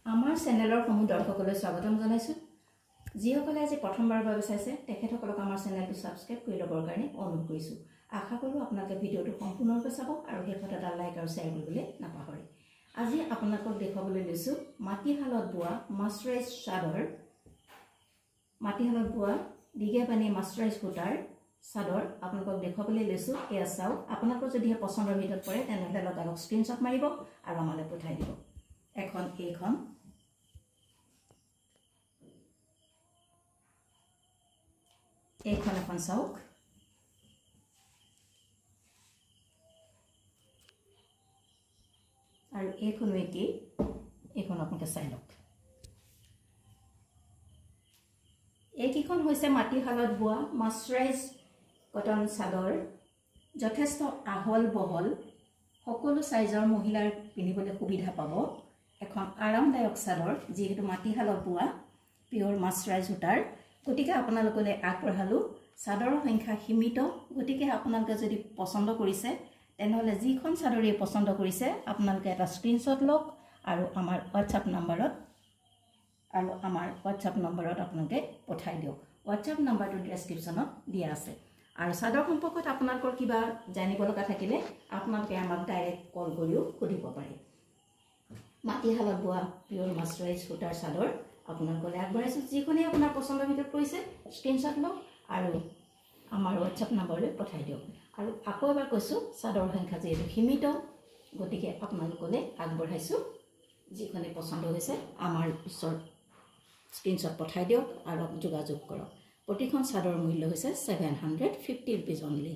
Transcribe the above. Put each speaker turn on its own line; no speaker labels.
আমাৰ চেনেলৰ সমূহ দৰ্শকলৈ স্বাগতম জনাইছো। যিসকলে আজি প্ৰথমবাৰৰ বাবে চাইছে তেখেতসকলক আমাৰ চেনেলটো সাবস্ক্ৰাইব কৰি ল'বৰ কাৰণে অনুৰোধ কৰিছো। আশা কৰোঁ আপোনালোকে ভিডিঅ'টো সম্পূৰ্ণৰূপে চাব আৰু শেষত এটা লাইক আৰু শ্বেয়াৰ কৰিবলৈ নাপাহৰে। আজি আপোনালোকক দেখুৱাবলৈ লৈছো মাটিশালত বোৱা মাছৰাইজ চাদৰ, মাটিশালত বোৱা দীঘেবানী মাছৰাইজ সূতাৰ চাদৰ আপোনালোকক দেখুৱাবলৈ লৈছো। এয়া চাওক, আপোনালোকৰ যদি পছন্দৰ ভিতৰত পৰে তেনেহ'লে লগালগ স্ক্ৰীনশ্বট মাৰিব আৰু আমালৈ পঠাই দিব। এখন এইখন এখন চাওক, আৰু এইখনো একেই, এইখন আপোনালোকে চাই লওক। এইকেইখন হৈছে মাটিশালত বোৱা মাছৰাইজ কটন চাদৰ। যথেষ্ট আহল বহল, সকলো সাইজৰ মহিলাৰ পিন্ধিবলৈ সুবিধা পাব। এখন আৰামদায়ক চাদৰ, যিহেতু মাটিশালত বোৱা পিয়ৰ মাছৰাইজ সূতাৰ। গতিকে আপোনালোকলৈ আগবঢ়ালোঁ। চাদৰৰ সংখ্যা সীমিত, গতিকে আপোনালোকে যদি পচন্দ কৰিছে তেনেহ'লে যিখন চাদৰেই পচন্দ কৰিছে আপোনালোকে এটা স্ক্ৰীনশ্বট লওক আৰু আমাৰ হোৱাটছআপ নম্বৰত আপোনালোকে পঠাই দিয়ক। হোৱাটছআপ নম্বৰটো ডেছক্ৰিপশ্যনত দিয়া আছে। আৰু চাদৰ সম্পৰ্কত আপোনালোকৰ কিবা জানিব লগা থাকিলে আপোনালোকে আমাক ডাইৰেক্ট কল কৰিও সুধিব পাৰে। মাটিশালত বোৱা পিয়ৰ মাছৰাইজ সূতাৰ চাদৰ আপোনালোকলৈ আগবঢ়াইছোঁ। যিখনেই আপোনাৰ পচন্দৰ ভিতৰত পৰিছে স্ক্ৰীনশ্বট লওক আৰু আমাৰ হোৱাটছআপ নম্বৰলৈ পঠাই দিয়ক। আৰু আকৌ এবাৰ কৈছোঁ, চাদৰ সংখ্যা যিহেতু সীমিত, গতিকে আপোনালোকলৈ আগবঢ়াইছোঁ। যিখনে পচন্দ হৈছে আমাৰ ওচৰত স্ক্ৰীনশ্বট পঠাই দিয়ক আৰু যোগাযোগ কৰক। প্ৰতিখন চাদৰ মূল্য হৈছে 750 ৰুপিজ অনলি।